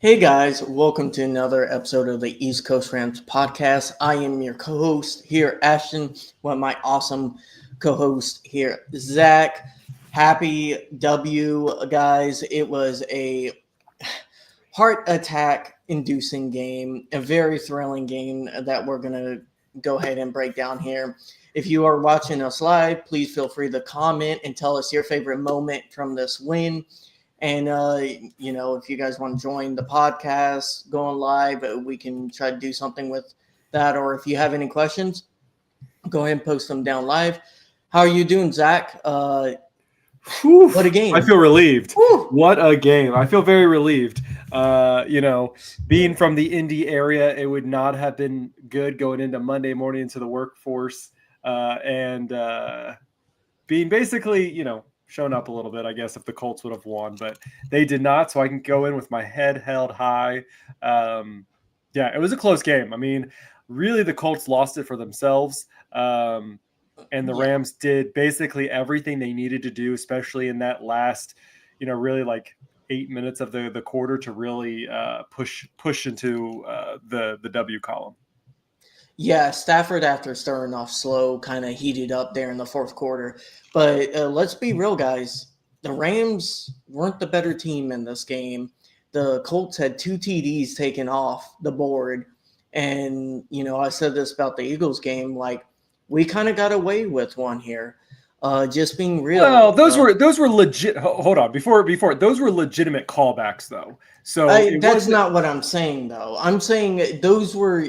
Hey guys, welcome to another episode of the East Coast Rams podcast. I am your co-host here, Ashton, with my awesome co-host here, Zach. Happy W, guys. It was a heart attack inducing game, a very thrilling game that we're going to go ahead and break down here. If you are watching us live, please feel free to comment and tell us your favorite moment from this win. And, if you guys want to join the podcast going live, we can try to do something with that. Or if you have any questions, go ahead and post them down live. How are you doing, Zach? What a game. I feel relieved. Whew. What a game. I feel very relieved. Being from the Indy area, it would not have been good going into Monday morning into the workforce and being basically, shown up a little bit, I guess, if the Colts would have won. But they did not, so I can go in with my head held high. It was a close game. I mean, really the Colts lost it for themselves. And the Rams did basically everything they needed to do, especially in that last, really like 8 minutes of the quarter to really push into the W column. Yeah, Stafford, after starting off slow, kind of heated up there in the fourth quarter. But let's be real, guys. The Rams weren't the better team in this game. The Colts had 2 TDs taken off the board. And, I said this about the Eagles game, like, we kind of got away with one here. Just being real. Well, those were legit. Hold on, before those were legitimate callbacks, though. So that's not what I'm saying, though. I'm saying those were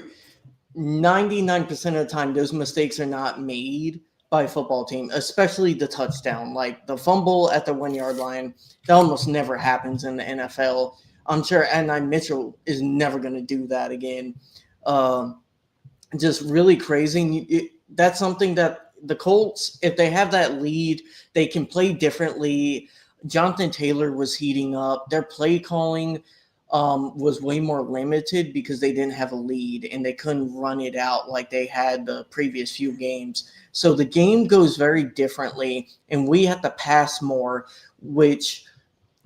99% of the time, those mistakes are not made by a football team, especially the touchdown. Like the fumble at the 1 yard line, that almost never happens in the NFL. I'm sure Adonai Mitchell is never going to do that again. Just really crazy. That's something that the Colts, if they have that lead, they can play differently. Jonathan Taylor was heating up. Their play calling was way more limited because they didn't have a lead and they couldn't run it out like they had the previous few games. So the game goes very differently, and we have to pass more, which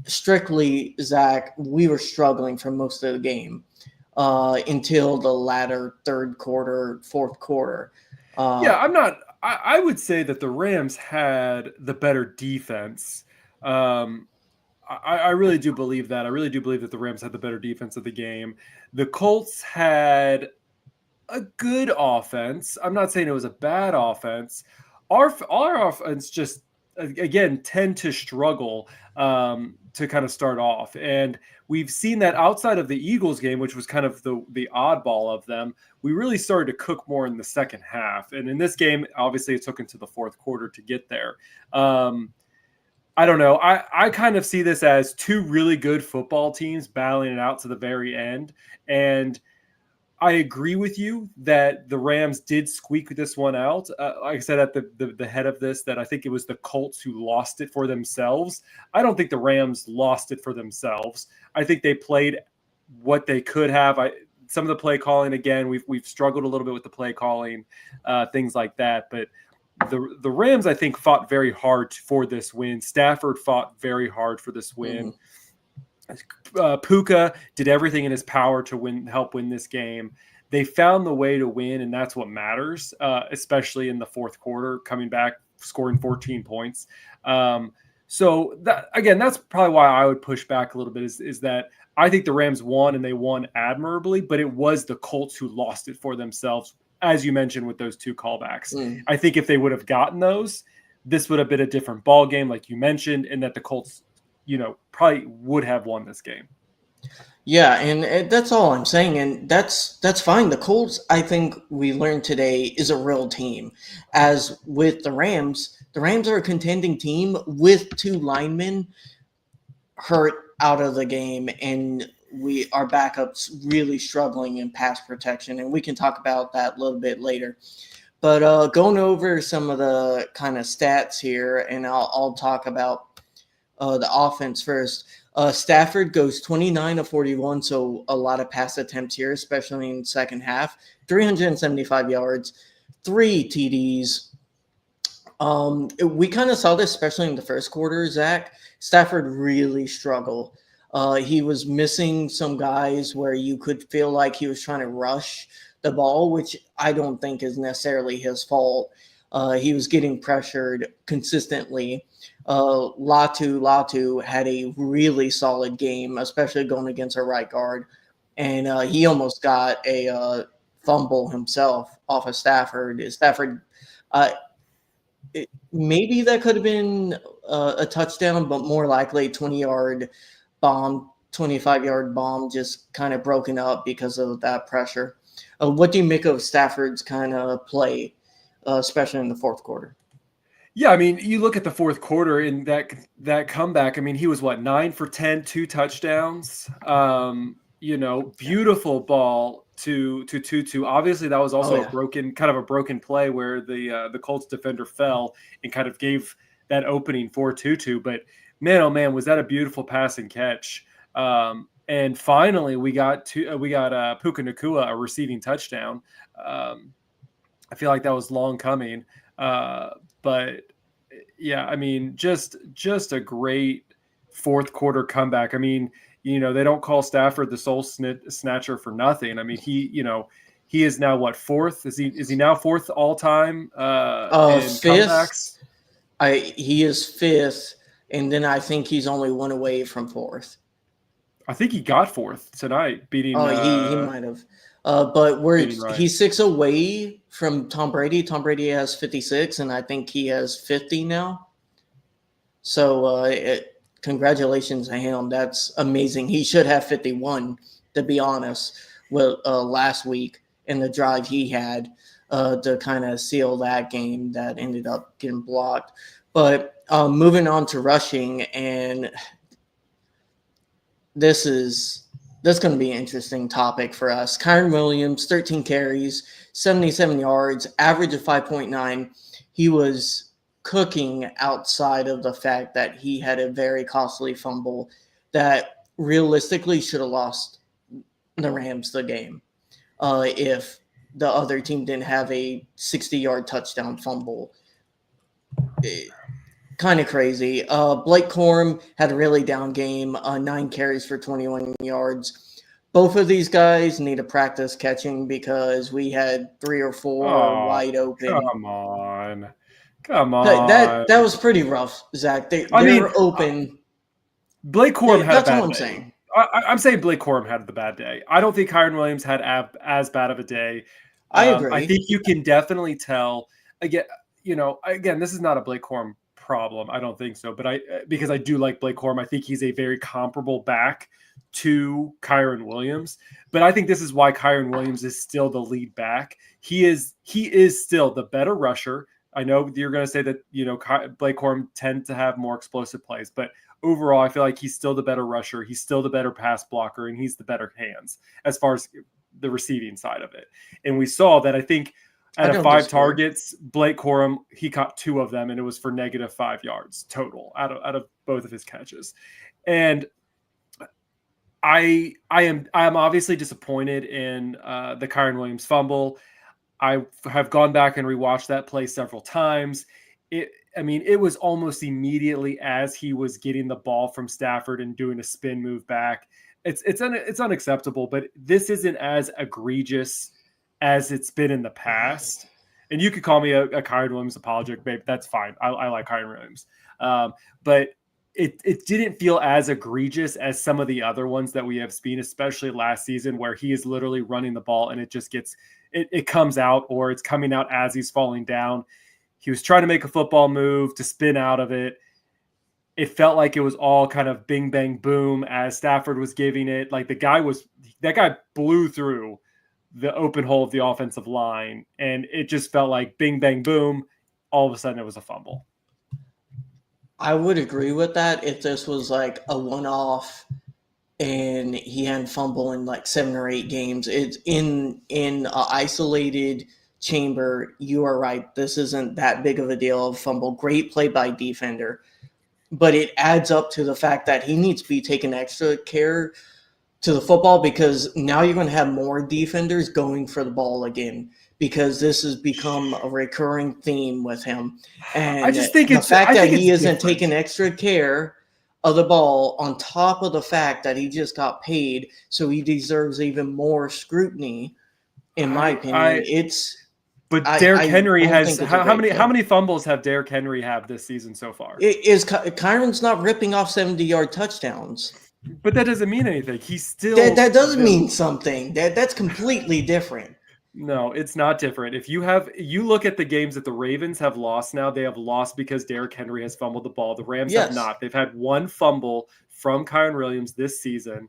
strictly, Zach, we were struggling for most of the game until the latter third quarter, fourth quarter. I would say that the Rams had the better defense. I really do believe that. I really do believe that the Rams had the better defense of the game. The Colts had a good offense. I'm not saying it was a bad offense. Our offense just, again, tend to struggle to kind of start off. And we've seen that outside of the Eagles game, which was kind of the oddball of them, we really started to cook more in the second half. And in this game, obviously, it took into the fourth quarter to get there. I don't know. I kind of see this as 2 really good football teams battling it out to the very end. And I agree with you that the Rams did squeak this one out. Like I said at the head of this, that I think it was the Colts who lost it for themselves. I don't think the Rams lost it for themselves. I think they played what they could have. Some of the play calling, again, we've struggled a little bit with the play calling, things like that. But the Rams, I think, fought very hard for this win. Stafford fought very hard for this win. Puka did everything in his power to help win this game. They found the way to win, and that's what matters, especially in the fourth quarter, coming back, scoring 14 points. So that's probably why I would push back a little bit is that I think the Rams won, and they won admirably, but it was the Colts who lost it for themselves, as you mentioned, with those 2 callbacks. I think if they would have gotten those, this would have been a different ball game, like you mentioned, and that the Colts, probably would have won this game. Yeah, and that's all I'm saying, and that's fine. The Colts, I think we learned today, is a real team. As with the Rams are a contending team with 2 linemen hurt out of the game, and our backups really struggling in pass protection, and we can talk about that a little bit later. But going over some of the kind of stats here, and I'll talk about the offense first. Stafford goes 29 of 41, so a lot of pass attempts here, especially in the second half. 375 yards, 3 TDs. We kind of saw this, especially in the first quarter, Zach. Stafford really struggled. He was missing some guys where you could feel like he was trying to rush the ball, which I don't think is necessarily his fault. He was getting pressured consistently. Latu had a really solid game, especially going against a right guard, and he almost got a fumble himself off of Stafford. Stafford, uh, maybe that could have been a touchdown, but more likely 20-yard bomb, 25-yard bomb, just kind of broken up because of that pressure. What do you make of Stafford's kind of play, especially in the fourth quarter? Yeah, I mean, you look at the fourth quarter in that comeback. I mean, he was 9 for 10, 2 touchdowns. Beautiful ball to Tutu. Obviously, that was Oh also yeah, a broken play where the Colts defender fell and kind of gave that opening for Tutu. But man, oh man, was that a beautiful pass and catch? And finally, we got Puka Nacua a receiving touchdown. I feel like that was long coming. But yeah, I mean, just a great fourth quarter comeback. I mean, they don't call Stafford the soul snatcher for nothing. I mean, he is now fourth? Is he now fourth all time in fifth. comebacks? He is fifth, and then I think he's only one away from fourth. I think he got fourth tonight, beating. Oh, he might have. But he's 6 away from Tom Brady. Tom Brady has 56, and I think he has 50 now. So congratulations to him. That's amazing. He should have 51, to be honest, last week in the drive he had to kind of seal that game that ended up getting blocked. But moving on to rushing, and this is going to be an interesting topic for us. Kyren Williams, 13 carries, 77 yards, average of 5.9. He was cooking outside of the fact that he had a very costly fumble that realistically should have lost the Rams the game if the other team didn't have a 60-yard touchdown fumble. Kind of crazy. Blake Corum had a really down game, 9 carries for 21 yards. Both of these guys need to practice catching because we had 3 or 4 wide open. Come on. That was pretty rough, Zach. They were open. Blake Corum had a bad day. That's what I'm saying. I'm saying Blake Corum had the bad day. I don't think Kyren Williams had as bad of a day. I agree. I think you can definitely tell. Again, this is not a Blake Corum problem. I don't think so. But because I do like Blake Corum, I think he's a very comparable back to Kyren Williams. But I think this is why Kyren Williams is still the lead back. He is still the better rusher. I know you're going to say that, Blake Corum tend to have more explosive plays, but overall, I feel like he's still the better rusher. He's still the better pass blocker, and he's the better hands as far as the receiving side of it. And we saw that, I think, out of 5 targets, Blake Corum, he caught 2 of them, and it was for -5 yards total out of both of his catches. And I am obviously disappointed in the Kyren Williams fumble. I have gone back and rewatched that play several times. It was almost immediately as he was getting the ball from Stafford and doing a spin move back. It's unacceptable, but this isn't as egregious as it's been in the past. And you could call me a Kyren Williams apologetic, babe. That's fine. I like Kyren Williams. But it didn't feel as egregious as some of the other ones that we have seen, especially last season, where he is literally running the ball and it just it comes out, or it's coming out as he's falling down. He was trying to make a football move to spin out of it. It felt like it was all kind of bing, bang, boom as Stafford was giving it. Like that guy blew through the open hole of the offensive line, and it just felt like bing, bang, boom. All of a sudden it was a fumble. I would agree with that if this was like a one-off and he hadn't fumbled in like 7 or 8 games. It's in an isolated chamber. You are right. This isn't that big of a deal of fumble. Great play by defender. But it adds up to the fact that he needs to be taking extra care to the football, because now you're going to have more defenders going for the ball again, because this has become a recurring theme with him. And I just think the fact that he isn't different. taking extra care of the ball on top of the fact that he just got paid, so he deserves even more scrutiny. In my opinion, but I Derrick Henry don't has think it's a how great many fit. fumbles have Derrick Henry have this season so far? Kyron's not ripping off 70-yard touchdowns. But that doesn't mean anything. He's still That does mean something. That's completely different. No, it's not different. If you look at the games that the Ravens have lost now, they have lost because Derrick Henry has fumbled the ball. The Rams have Yes. not. They've had one fumble from Kyron Williams this season.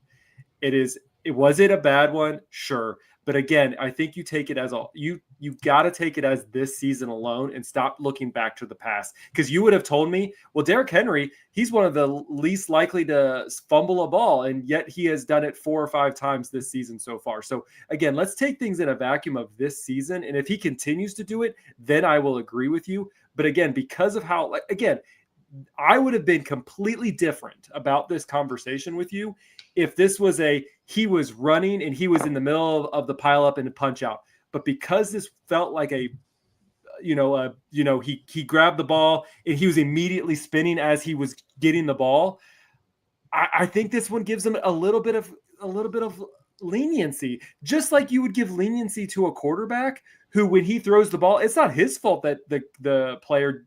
Was it a bad one? Sure. But again, I think you take it as you got to take it as this season alone and stop looking back to the past. Because you would have told me, well, Derrick Henry, he's one of the least likely to fumble a ball, and yet he has done it 4 or 5 times this season so far. So again, let's take things in a vacuum of this season, and if he continues to do it, then I will agree with you. But again, because of how, again, I would have been completely different about this conversation with you if this was he was running and he was in the middle of the pile up and punch out. But because this felt like he grabbed the ball and he was immediately spinning as he was getting the ball, I think this one gives him a little bit of leniency, just like you would give leniency to a quarterback who, when he throws the ball, it's not his fault that the player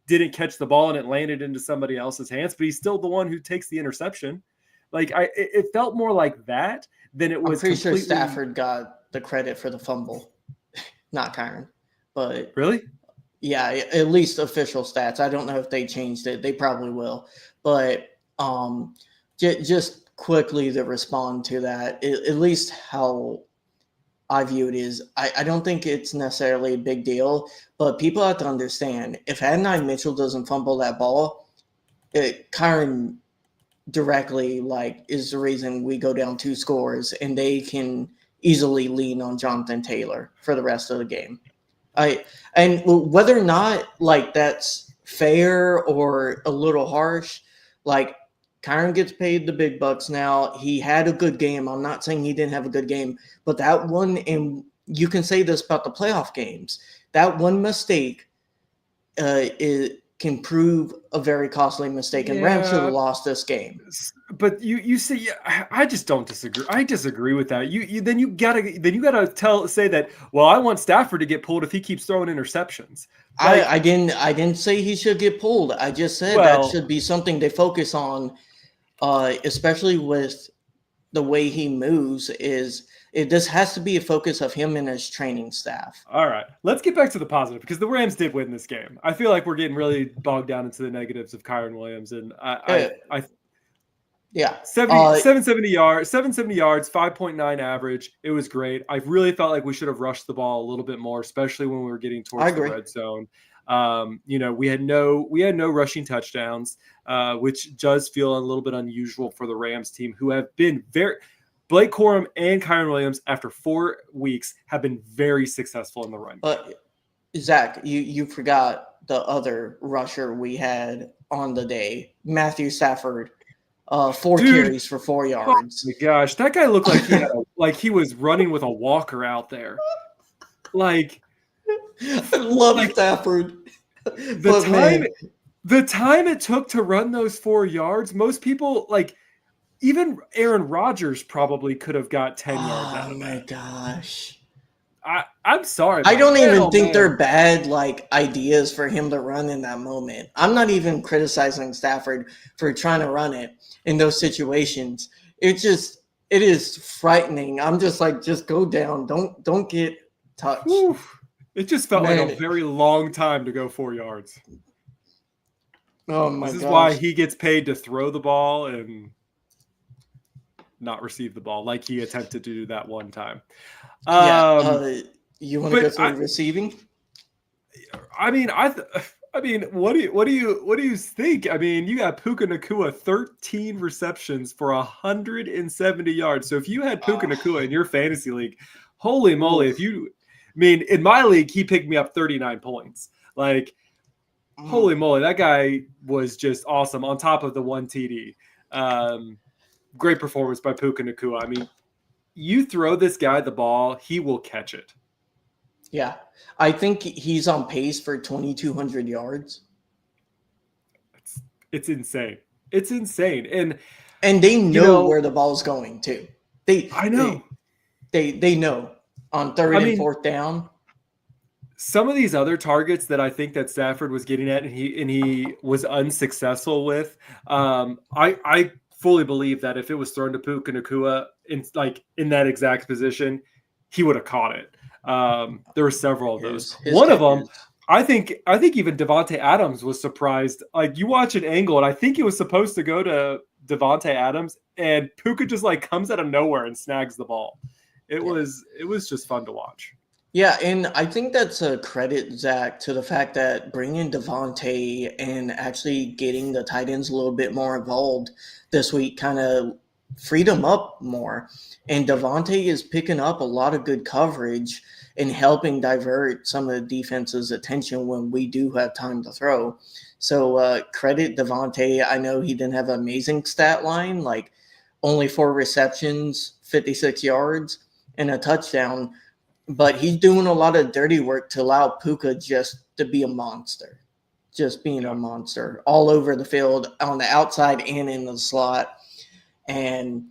didn't catch the ball and it landed into somebody else's hands, but he's still the one who takes the interception. It felt more like that than it was. I'm pretty sure Stafford got the credit for the fumble, not Kyron. But really, yeah, at least official stats. I don't know if they changed it. They probably will. But just quickly to respond to that, at least how I view it is, I don't think it's necessarily a big deal, but people have to understand, if Adonai Mitchell doesn't fumble that ball, Kyron directly is the reason we go down 2 scores, and they can easily lean on Jonathan Taylor for the rest of the game. And whether or not that's fair or a little harsh, Kyron gets paid the big bucks now. He had a good game. I'm not saying he didn't have a good game, but that one, and you can say this about the playoff games, that one mistake it can prove a very costly mistake, and Rams should have lost this game. But you see, I just don't disagree. I disagree with that. You gotta say that. Well, I want Stafford to get pulled if he keeps throwing interceptions. I didn't say he should get pulled. I just said that should be something they focus on, especially with the way he moves. This has to be a focus of him and his training staff. All right, let's get back to the positive, because the Rams did win this game. I feel like we're getting really bogged down into the negatives of Kyron Williams, and yeah, 770 yards, 5.9 average. It was great. I really felt like we should have rushed the ball a little bit more, especially when we were getting towards the red zone. We had no rushing touchdowns, which does feel a little bit unusual for the Rams team, who have been Blake Corum and Kyron Williams, after 4 weeks, have been very successful in the run. But Zach, you forgot the other rusher we had on the day, Matthew Stafford. 4 carries for 4 yards. Oh my gosh, that guy looked like he was running with a walker out there. I love Stafford. The time it took to run those 4 yards, most people, even Aaron Rodgers probably could have got 10 yards out of that. Oh my gosh. I'm sorry. I don't even think they're bad ideas for him to run in that moment. I'm not even criticizing Stafford for trying to run it in those situations. It is frightening. I'm just just go down. Don't get touched. Whew. It just felt like a very long time to go 4 yards. Oh my gosh. This is why he gets paid to throw the ball and not receive the ball, like he attempted to do that one time. You want to go through receiving? I mean, what do you think? I mean, you got Puka Nacua, 13 receptions for 170 yards. So if you had Puka Nacua in your fantasy league, holy moly! In my league, he picked me up 39 points. Holy moly, that guy was just awesome. On top of the 1 TD. Great performance by Puka Nacua. I mean, you throw this guy the ball, he will catch it. Yeah. I think he's on pace for 2,200 yards. It's insane. It's insane. And they You know know, where the ball's going too. They I they know. they know on third I and mean, fourth down. some of these other targets that I think that Stafford was getting at, and he was unsuccessful with. I fully believe that if it was thrown to Puka Nacua in that exact position, he would have caught it. There were several of those. His One of them, catches. I think even Devontae Adams was surprised. Like, you watch an angle, and I think it was supposed to go to Devontae Adams, and Puka just like comes out of nowhere and snags the ball. It Yeah. was just fun to watch. Yeah, and I think that's a credit, Zach, to the fact that bringing Devontae and actually getting the tight ends a little bit more involved this week kind of freed him up more. And Devontae is picking up a lot of good coverage and helping divert some of the defense's attention when we do have time to throw. So credit Devontae. I know he didn't have an amazing stat line, like only 4 receptions, 56 yards, and a touchdown, but he's doing a lot of dirty work to allow Puka just to be a monster, just being a Yeah. monster all over the field, on the outside and in the slot. And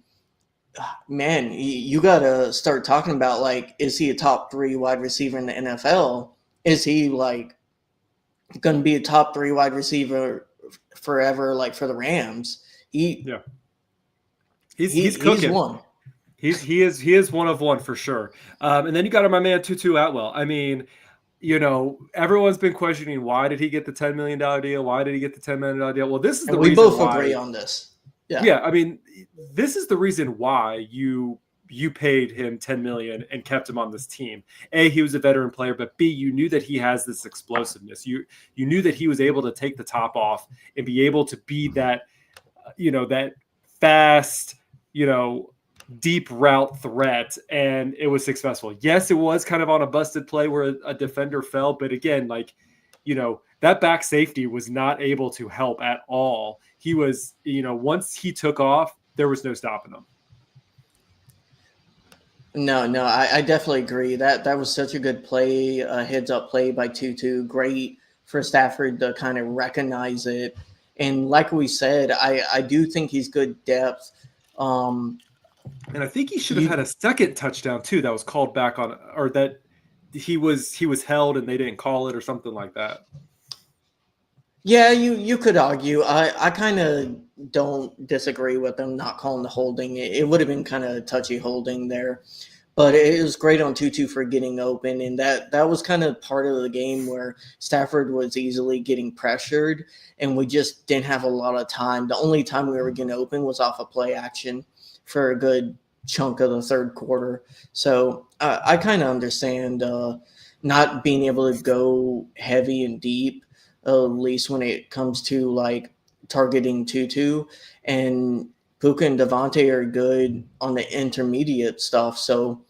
man, you got to start talking about, like, is he a top 3 wide receiver in the NFL? Is he like going to be a top 3 wide receiver forever, like for the Rams? Yeah. He's He's cooking. one. He is one of one for sure. And then you got my man Tutu Atwell. I mean, everyone's been questioning, why did he get the $10 million deal? Why did he get the $10 million deal? Well, this is And the we reason both why. agree on this. Yeah, I mean, this is the reason why you paid him $10 million and kept him on this team. A, he was a veteran player, but B, you knew that he has this explosiveness. You knew that he was able to take the top off and be able to be that, that fast, deep route threat, and it was successful. Yes, it was kind of on a busted play where a defender fell, but again, that back safety was not able to help at all. He was, once he took off, there was no stopping him. No, I definitely agree. That was such a good play, heads up play by Tutu. Great for Stafford to kind of recognize it. And like we said, I do think he's good depth. And I think he should have had a second touchdown too that was called back on, or that he was held and they didn't call it or something like that. Yeah, you could argue. I kind of don't disagree with them not calling the holding. It would have been kind of touchy holding there. But it was great on Tutu for getting open, and that was kind of part of the game where Stafford was easily getting pressured, and we just didn't have a lot of time. The only time we were getting open was off of play action for a good chunk of the third quarter. So I kind of understand not being able to go heavy and deep, at least when it comes to like targeting Tutu. And Puka and Devontae are good on the intermediate stuff. So,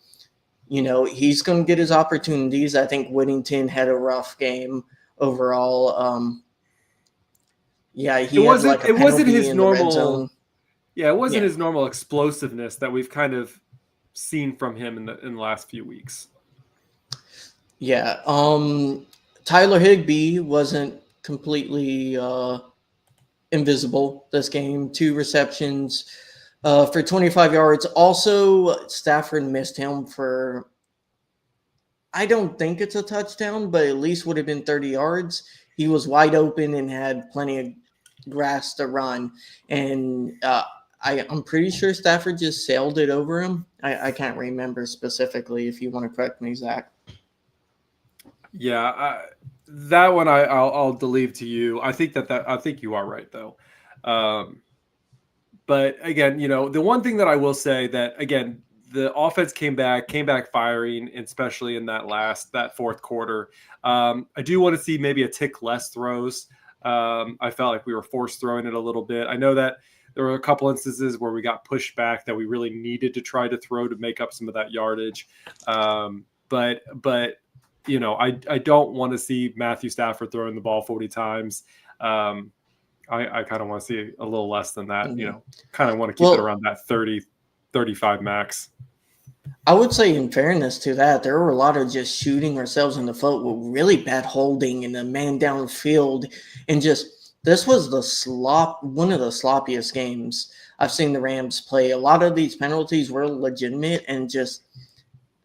he's going to get his opportunities. I think Whittington had a rough game overall. Yeah, he had like a penalty in the red zone. Yeah, it wasn't his normal explosiveness that we've kind of seen from him in the last few weeks. Yeah. Tyler Higbee wasn't completely invisible this game. 2 receptions for 25 yards. Also, Stafford missed him for, I don't think it's a touchdown, but at least would have been 30 yards. He was wide open and had plenty of grass to run. And I'm pretty sure Stafford just sailed it over him. I can't remember specifically. If you want to correct me, Zach. Yeah, that one I'll leave to you. I think I think you are right though. But again, the one thing that I will say that, again, the offense came back firing, especially in that fourth quarter. I do want to see maybe a tick less throws. I felt like we were forced throwing it a little bit. I know that there were a couple instances where we got pushed back that we really needed to try to throw to make up some of that yardage. But I don't want to see Matthew Stafford throwing the ball 40 times. I kind of want to see a little less than that. Mm-hmm. Kind of want to keep it around that 30, 35 max. I would say, in fairness to that, there were a lot of just shooting ourselves in the foot with really bad holding and a man downfield and just this was one of the sloppiest games I've seen the Rams play. A lot of these penalties were legitimate and just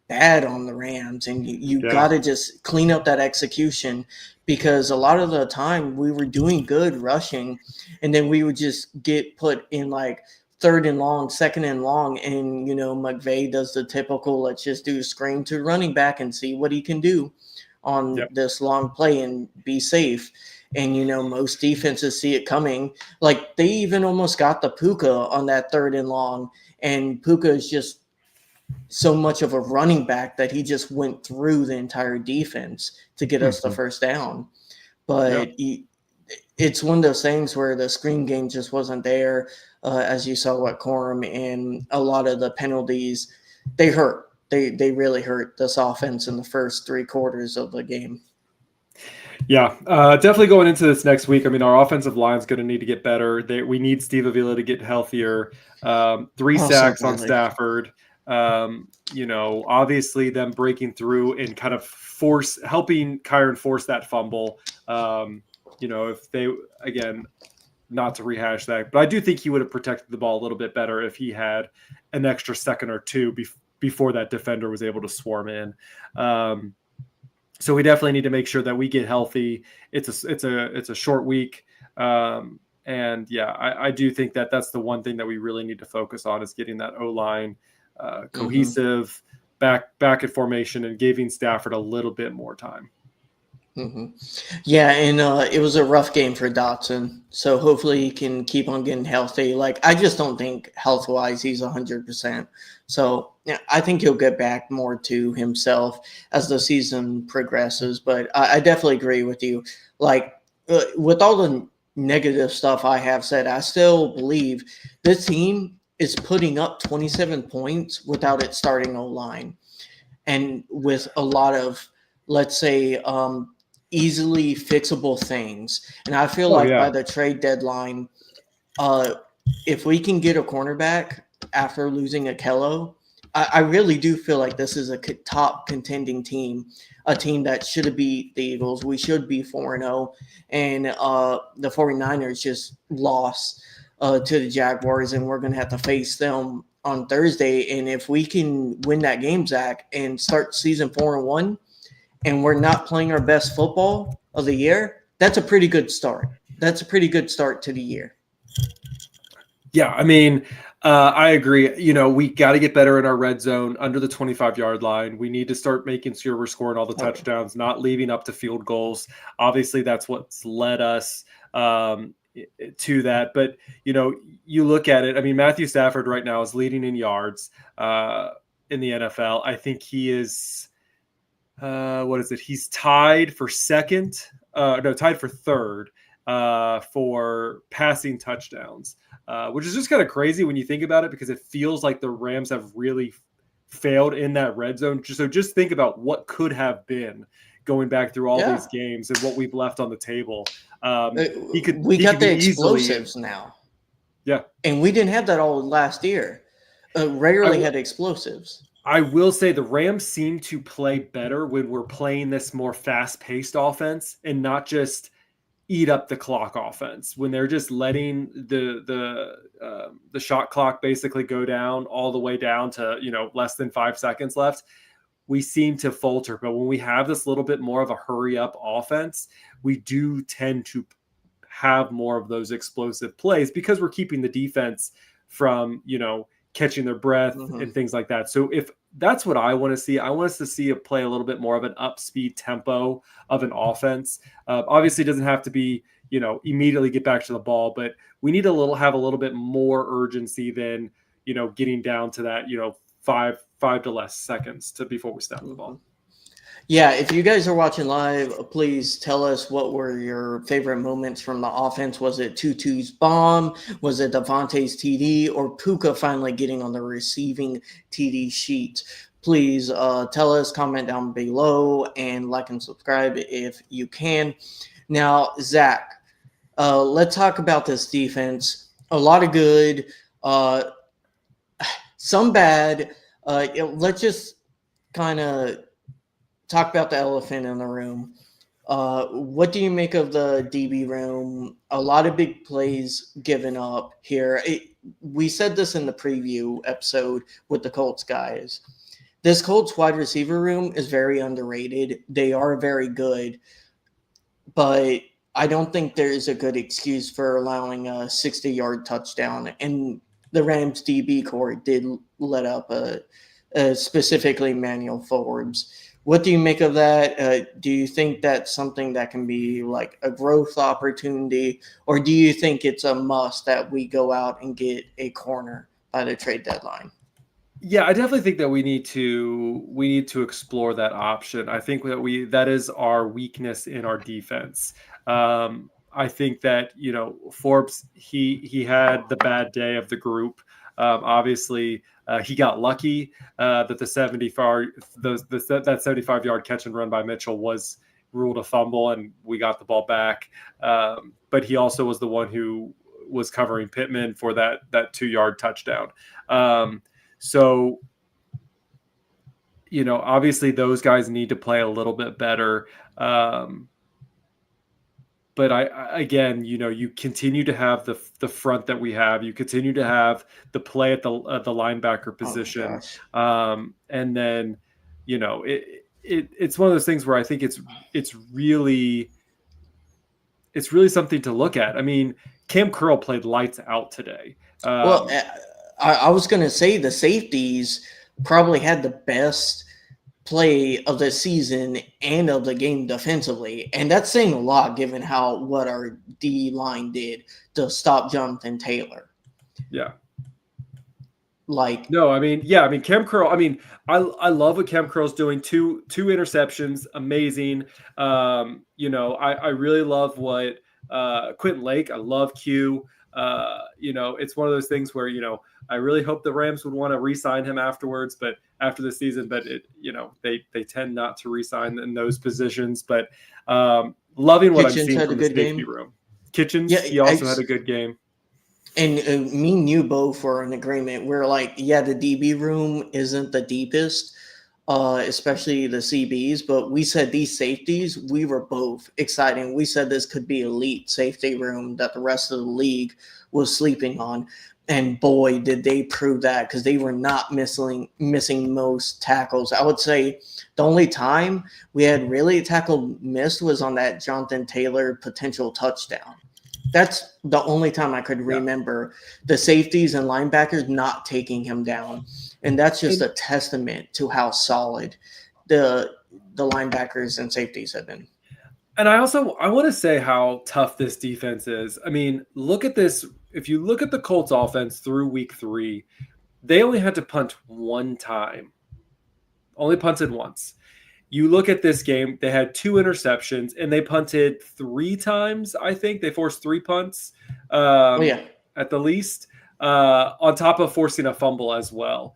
bad on the Rams, and you Yeah. got to just clean up that execution, because a lot of the time we were doing good rushing, and then we would just get put in like third and long, second and long, and McVay does the typical, let's just do a screen to running back and see what he can do on Yep. this long play and be safe. And most defenses see it coming. Like they even almost got the Puka on that third and long, and Puka is just so much of a running back that he just went through the entire defense to get us the Mhm. first down. Yep. But it's one of those things where the screen game just wasn't there, as you saw what Corum, and a lot of the penalties, they hurt. They really hurt this offense in the first 3 quarters of the game. Yeah, definitely going into this next week. I mean, our offensive line is going to need to get better. We need Steve Avila to get healthier. 3 Oh, so sacks on badly. Stafford. Obviously them breaking through and kind of helping Kyron force that fumble. If they, again, not to rehash that, but I do think he would have protected the ball a little bit better if he had an extra second or two before that defender was able to swarm in. So we definitely need to make sure that we get healthy. It's a short week. And yeah, I do think that that's the one thing that we really need to focus on, is getting that O-line cohesive, back in formation, and giving Stafford a little bit more time. Yeah, and it was a rough game for Dotson, so hopefully he can keep on getting healthy. Like, I just don't think health-wise he's 100%. So yeah, I think he'll get back more to himself as the season progresses. But I definitely agree with you. Like, with all the negative stuff I have said, I still believe this team is putting up 27 points without its starting O-line, and with a lot of, let's say, easily fixable things. And I feel like by the trade deadline, if we can get a cornerback after losing Akello, I really do feel like this is a top contending team, a team that should beat the Eagles. We should be 4-0, and the 49ers just lost to the Jaguars, and we're going to have to face them on Thursday. And if we can win that game, Zach, and start season 4-1, and we're not playing our best football of the year, that's a pretty good start. That's a pretty good start to the year. Yeah, I mean, I agree. We got to get better in our red zone under the 25-yard line. We need to start making sure we're scoring all the touchdowns, not leaving up to field goals. Obviously, that's what's led us to that. But, you look at it. I mean, Matthew Stafford right now is leading in yards in the NFL. I think he is, what is it? He's tied for tied for third for passing touchdowns. Which is just kind of crazy when you think about it, because it feels like the Rams have really failed in that red zone. So just think about what could have been going back through all these games and what we've left on the table. We got the explosives now. Yeah. And we didn't have that all last year. Rarely had explosives. I will say the Rams seem to play better when we're playing this more fast-paced offense and not just eat up the clock offense, when they're just letting the shot clock basically go down all the way down to less than 5 seconds left. We seem to falter, but when we have this little bit more of a hurry up offense, we do tend to have more of those explosive plays, because we're keeping the defense from catching their breath and things like that. So if that's what I want to see, I want us to see a play a little bit more of an up speed tempo of an offense. Obviously it doesn't have to be, immediately get back to the ball, but we need have a little bit more urgency than, getting down to that, 5 to less seconds before we snap the ball. Yeah, if you guys are watching live, please tell us what were your favorite moments from the offense. Was it Tutu's bomb? Was it Devontae's TD? Or Puka finally getting on the receiving TD sheet? Please tell us, comment down below, and like and subscribe if you can. Now, Zach, let's talk about this defense. A lot of good, some bad. Let's just kind of talk about the elephant in the room. What do you make of the DB room? A lot of big plays given up here. We said this in the preview episode with the Colts guys. This Colts wide receiver room is very underrated. They are very good, but I don't think there is a good excuse for allowing a 60-yard touchdown. And the Rams DB core did let up specifically Manuel Forbes. What do you make of that? Do you think that's something that can be like a growth opportunity, or do you think it's a must that we go out and get a corner by the trade deadline? Yeah, I definitely think that we need to explore that option. I think that is our weakness in our defense. I think that Forbes he had the bad day of the group. Obviously, he got lucky that the 75-yard catch and run by Mitchell was ruled a fumble, and we got the ball back. But he also was the one who was covering Pittman for that 2-yard touchdown. So, obviously those guys need to play a little bit better. But again, you continue to have the front that we have. You continue to have the play at the linebacker position. And then, it's one of those things where I think it's really something to look at. I mean, Cam Curl played lights out today. Well, I was going to say the safeties probably had the best play of the season and of the game defensively. And that's saying a lot given what our D line did to stop Jonathan Taylor. Yeah. Cam Curl, I love what Cam Curl's doing. Two interceptions, amazing. I really love what Quentin Lake, I love Q. It's one of those things where, I really hope the Rams would want to re-sign him afterwards, but after the season, but they tend not to re-sign in those positions. But loving what Kitchens I'm seeing from the safety room. Kitchens, he also had a good game. And me and you both were in agreement. We're like, the DB room isn't the deepest, especially the CBs, but we said these safeties, we were both excited. We said this could be elite safety room that the rest of the league was sleeping on. And boy, did they prove that, because they were not missing most tackles. I would say the only time we had really a tackle missed was on that Jonathan Taylor potential touchdown. That's the only time I could remember the safeties and linebackers not taking him down. And that's just a testament to how solid the linebackers and safeties have been. And I want to say how tough this defense is. I mean, look at this. If you look at the Colts offense through week 3, they only had to punt one time. Only punted once. You look at this game, they had 2 interceptions, and they punted 3 times, I think. They forced 3 punts at the least, on top of forcing a fumble as well.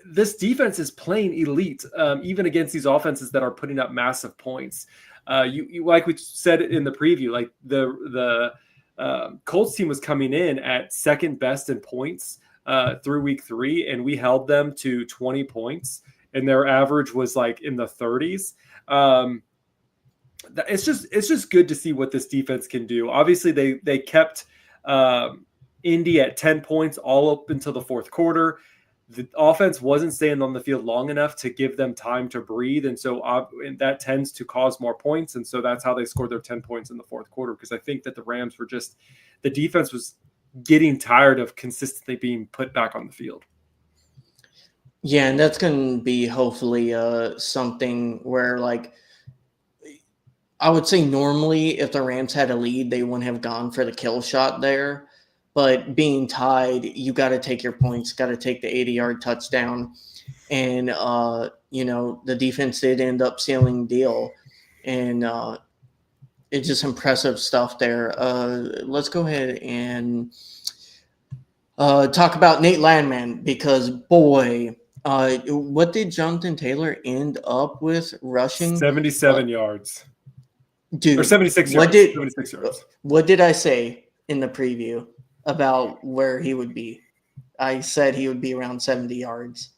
This defense is playing elite, even against these offenses that are putting up massive points. You like we said in the preview, like the Colts team was coming in at second best in points through week 3, and we held them to 20 points, and their average was like in the 30s. It's just good to see what this defense can do. Obviously, they kept Indy at 10 points all up until the fourth quarter. The offense wasn't staying on the field long enough to give them time to breathe. And so that tends to cause more points. And so that's how they scored their 10 points in the fourth quarter. Because I think that the Rams were the defense was getting tired of consistently being put back on the field. Yeah, and that's going to be hopefully something where, like, I would say normally if the Rams had a lead, they wouldn't have gone for the kill shot there. But being tied, you got to take your points, got to take the 80-yard touchdown. And, the defense did end up sealing the deal. And it's just impressive stuff there. Let's go ahead and talk about Nate Landman, because, boy, what did Jonathan Taylor end up with rushing? 77 yards. Dude, or 76 yards. 76 yards. What did I say in the preview about where he would be? I said he would be around 70 yards.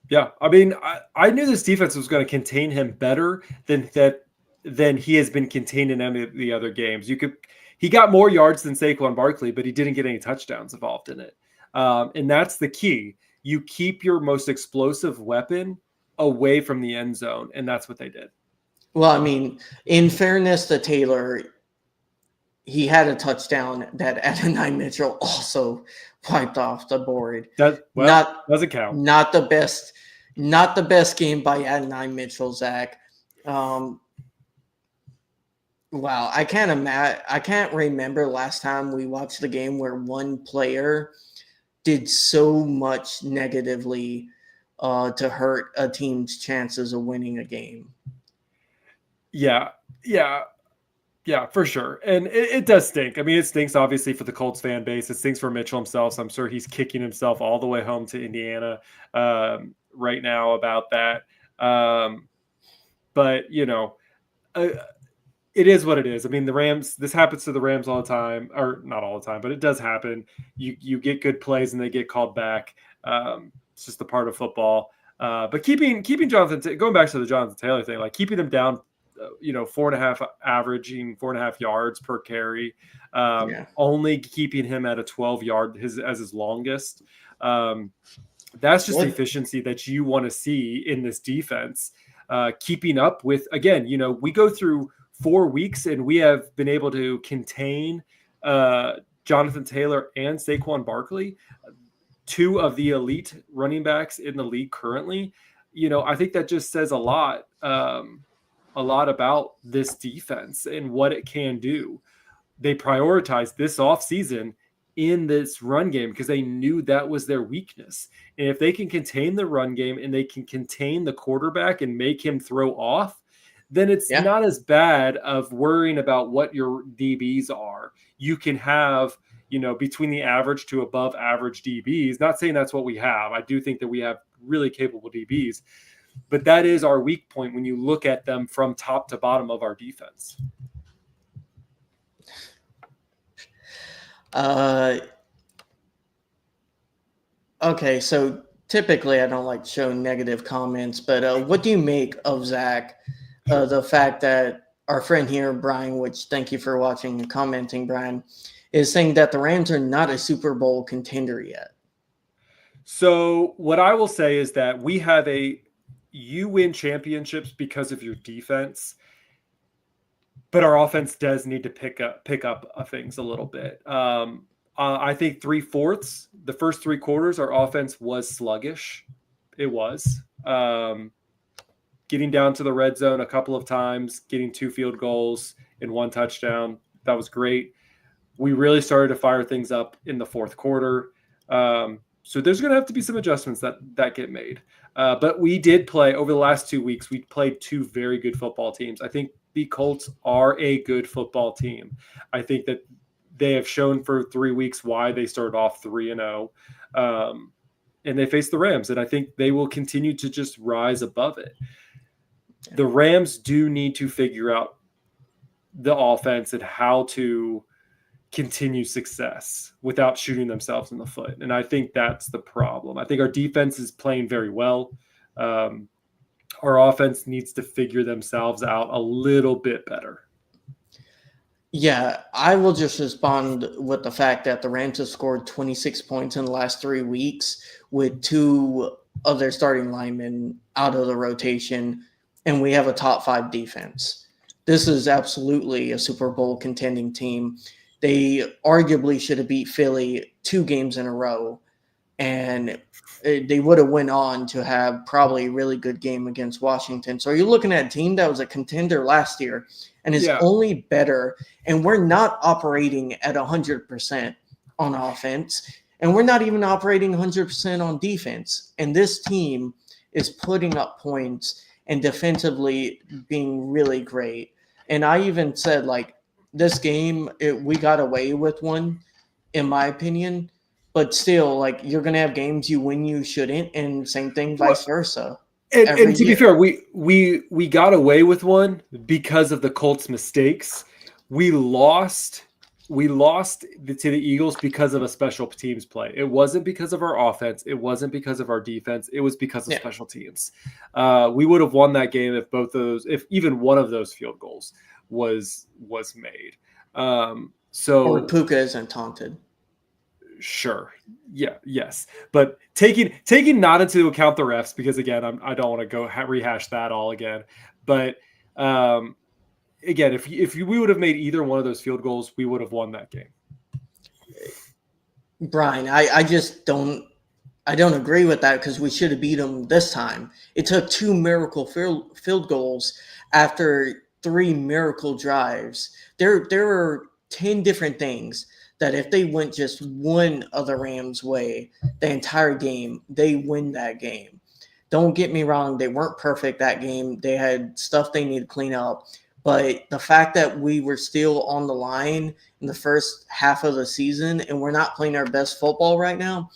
Yeah, I mean, I knew this defense was going to contain him better than he has been contained in any of the other games. He got more yards than Saquon Barkley, but he didn't get any touchdowns involved in it, and that's the key. You keep your most explosive weapon away from the end zone, and that's what they did. Well, I mean, in fairness to Taylor, he had a touchdown that Adonai Mitchell also wiped off the board. Doesn't count. Not the best game by Adonai Mitchell, Zach. Wow, I can't remember last time we watched the game where one player did so much negatively to hurt a team's chances of winning a game. Yeah, for sure. And it does stink. I mean, it stinks obviously for the Colts fan base. It stinks for Mitchell himself. So I'm sure he's kicking himself all the way home to Indiana right now about that. But, it is what it is. I mean, the Rams, this happens to the Rams all the time, or not all the time, but it does happen. You get good plays and they get called back. It's just a part of football. But keeping Jonathan, going back to the Jonathan Taylor thing, like keeping him down, 4.5 averaging 4.5 yards per carry, only keeping him at a 12-yard as his longest. That's just efficiency that you want to see in this defense. Keeping up with, again, we go through 4 weeks and we have been able to contain Jonathan Taylor and Saquon Barkley, two of the elite running backs in the league currently. I think that just says a lot about this defense and what it can do. They prioritized this offseason in this run game because they knew that was their weakness. And if they can contain the run game and they can contain the quarterback and make him throw off, then it's not as bad of worrying about what your DBs are. You can have, between the average to above average DBs. Not saying that's what we have. I do think that we have really capable DBs, but that is our weak point when you look at them from top to bottom of our defense. Okay, so typically I don't like showing negative comments, but what do you make of Zach? The fact that our friend here, Brian, which thank you for watching and commenting, Brian, is saying that the Rams are not a Super Bowl contender yet. So what I will say is that you win championships because of your defense, but our offense does need to pick up things a little bit. I think 3/4, the first 3 quarters, our offense was sluggish. It was. Getting down to the red zone a couple of times, getting 2 field goals and 1 touchdown. That was great. We really started to fire things up in the 4th quarter. So there's going to have to be some adjustments that get made. But we did play over the last 2 weeks. We played 2 very good football teams. I think the Colts are a good football team. I think that they have shown for 3 weeks why they started off 3-0. And they face the Rams. And I think they will continue to just rise above it. The Rams do need to figure out the offense and how to continue success without shooting themselves in the foot. And I think that's the problem. I think our defense is playing very well. Our offense needs to figure themselves out a little bit better. Yeah, I will just respond with the fact that the Rams have scored 26 points in the last 3 weeks with 2 of their starting linemen out of the rotation, and we have a top 5 defense. This is absolutely a Super Bowl contending team. They arguably should have beat Philly 2 games in a row, and they would have went on to have probably a really good game against Washington. So you're looking at a team that was a contender last year and is only better, and we're not operating at 100% on offense, and we're not even operating 100% on defense. And this team is putting up points and defensively being really great. And I even said, this game, we got away with one, in my opinion. But still, you're going to have games you win, you shouldn't, and same thing, vice versa. And to be fair, we got away with one because of the Colts' mistakes. We lost we lost to the Eagles because of a special teams play. It wasn't because of our offense. It wasn't because of our defense. It was because of Yeah. special teams. We would have won that game if even one of those field goals was made. Or So Puka isn't taunted. sure, yeah, yes, but taking not into account the refs, because again, I don't want to go rehash that all again. But um, again, if we would have made either one of those field goals, we would have won that game. Brian, I just don't agree with that because we should have beat them this time. It took 2 miracle field goals after 3 miracle drives. There were 10 different things that if they went just one of the Rams' way the entire game, they win that game. Don't get me wrong, they weren't perfect that game. They had stuff they need to clean up. But the fact that we were still on the line in the first half of the season and we're not playing our best football right now,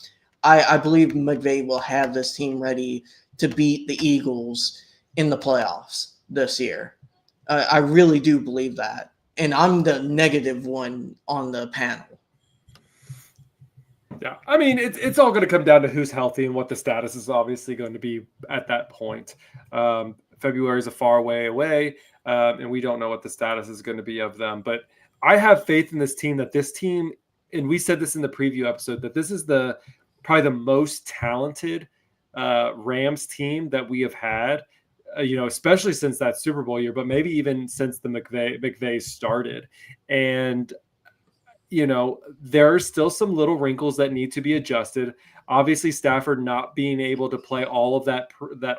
I believe McVay will have this team ready to beat the Eagles in the playoffs this year. I really do believe that. And I'm the negative one on the panel. Yeah, I mean, it's all going to come down to who's healthy and what the status is obviously going to be at that point. February is a far way away, and we don't know what the status is going to be of them. But I have faith in this team, and we said this in the preview episode, that this is probably the most talented Rams team that we have had, especially since that Super Bowl year, but maybe even since the McVay started. And there are still some little wrinkles that need to be adjusted. Obviously, Stafford not being able to play all of that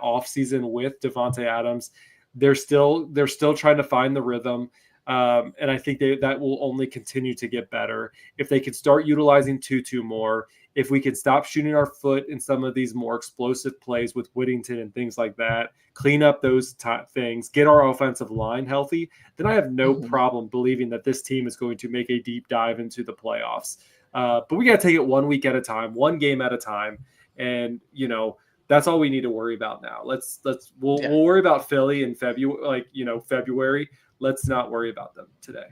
offseason with Davante Adams, they're still trying to find the rhythm. And I think that will only continue to get better if they can start utilizing Tutu more. If we can stop shooting our foot in some of these more explosive plays with Whittington and things like that, clean up those things, get our offensive line healthy, then I have no problem believing that this team is going to make a deep dive into the playoffs. But we got to take it 1 week at a time, one game at a time. And, that's all we need to worry about now. We'll worry about Philly in February. Let's not worry about them today.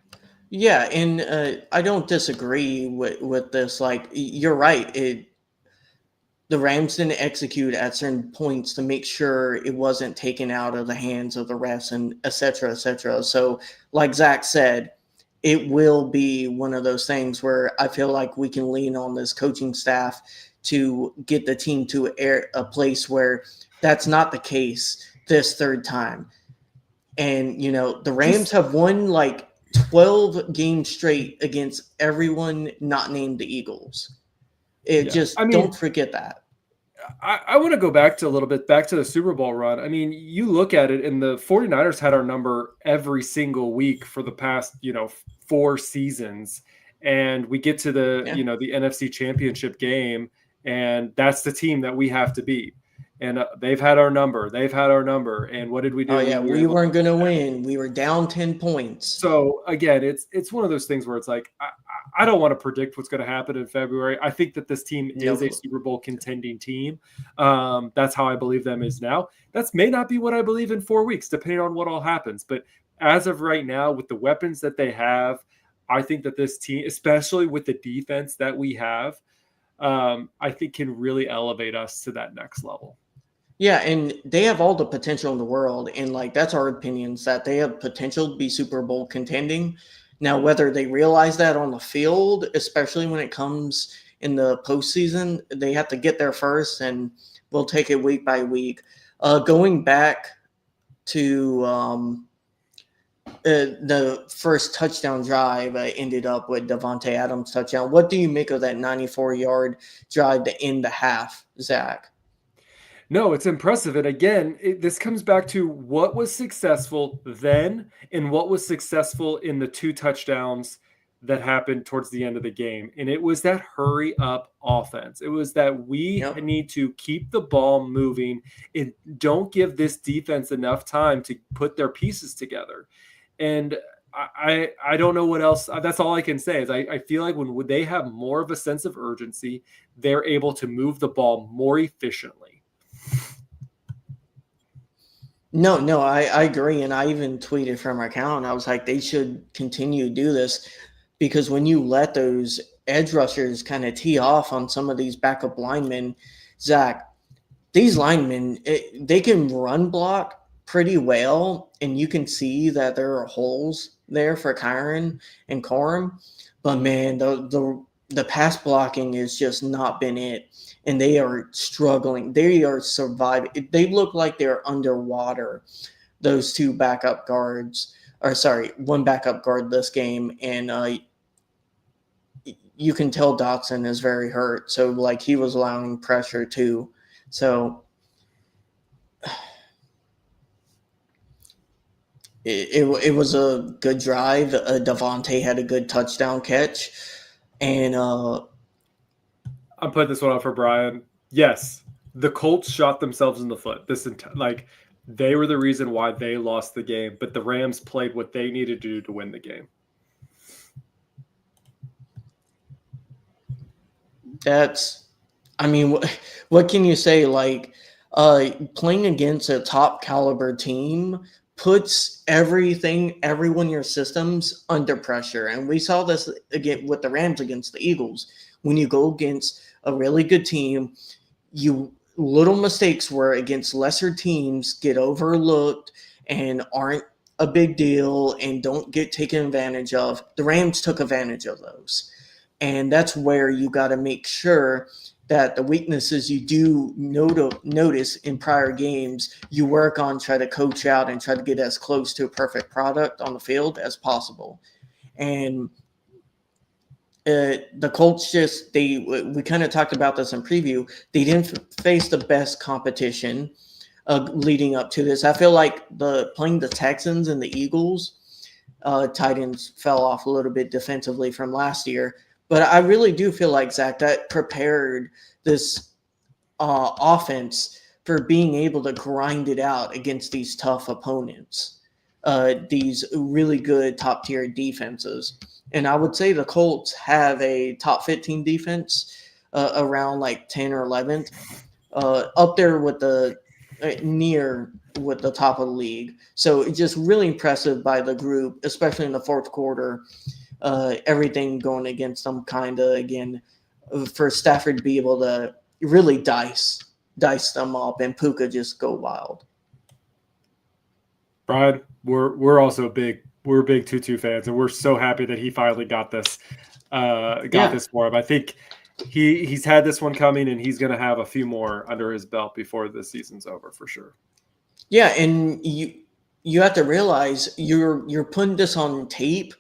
Yeah, and I don't disagree with this. Like, you're right. The Rams didn't execute at certain points to make sure it wasn't taken out of the hands of the refs and et cetera, et cetera. So, like Zach said, it will be one of those things where I feel like we can lean on this coaching staff to get the team to a place where that's not the case this third time. And, the Rams have won like 12 games straight against everyone not named the Eagles. Don't forget that. I want to go back to the Super Bowl run. I mean, you look at it, and the 49ers had our number every single week for the past, 4 seasons. And we get to the NFC Championship game, and that's the team that we have to beat. And they've had our number. And what did we do? Oh, yeah, we weren't going to win. We were down 10 points. So, again, it's one of those things where it's like, I don't want to predict what's going to happen in February. I think that this team is a Super Bowl contending team. That's how I believe them is now. That may not be what I believe in 4 weeks, depending on what all happens. But as of right now, with the weapons that they have, I think that this team, especially with the defense that we have, I think can really elevate us to that next level. Yeah, and they have all the potential in the world, and that's our opinions, that they have potential to be Super Bowl contending. Now, whether they realize that on the field, especially when it comes in the postseason, they have to get there first, and we'll take it week by week. Going back to the first touchdown drive ended up with Davante Adams' touchdown. What do you make of that 94-yard drive to end the half, Zach? No, it's impressive. And again, this comes back to what was successful then and what was successful in the 2 touchdowns that happened towards the end of the game. And it was that hurry up offense. It was that we need to keep the ball moving and don't give this defense enough time to put their pieces together. And I don't know what else. That's all I can say is I feel like when they have more of a sense of urgency, they're able to move the ball more efficiently. No, I agree. And I even tweeted from our account. I was like, they should continue to do this. because when you let those edge rushers kind of tee off on some of these backup linemen, Zach, these linemen, they can run block pretty well, and you can see that there are holes there for Kyron and Corum. But man, the pass blocking has just not been it, and they are struggling. They are surviving. They look like they're underwater. Those two backup guards, or sorry, one backup guard this game, and you can tell Dotson is very hurt. So like he was allowing pressure too. So it was a good drive. Devontae had a good touchdown catch, and I'm putting this one out for Brian. Yes, the Colts shot themselves in the foot. They were the reason why they lost the game, but the Rams played what they needed to do to win the game. I mean, what can you say? Like, playing against a top caliber team puts everyone in your systems under pressure. And we saw this again with the Rams against the Eagles. When you go against a really good team, little mistakes where against lesser teams get overlooked and aren't a big deal and don't get taken advantage of. The Rams took advantage of those. And that's where you got to make sure that the weaknesses you do notice in prior games, you work on, try to coach out, and try to get as close to a perfect product on the field as possible. And the Colts we kind of talked about this in preview. They didn't face the best competition leading up to this. I feel like playing the Texans and the Eagles, Titans fell off a little bit defensively from last year. But I really do feel like, Zach, that prepared this offense for being able to grind it out against these tough opponents, these really good top-tier defenses. And I would say the Colts have a top 15 defense around like 10 or 11th, up there with near with the top of the league. So it's just really impressive by the group, especially in the fourth quarter. Everything going against them kind of again for Stafford to be able to really dice them up and Puka just go wild. Brian, we're also big Tutu fans, and we're so happy that he finally got this this for him. I think he's had this one coming, and he's going to have a few more under his belt before the season's over for sure. Yeah, and you have to realize you're putting this on tape.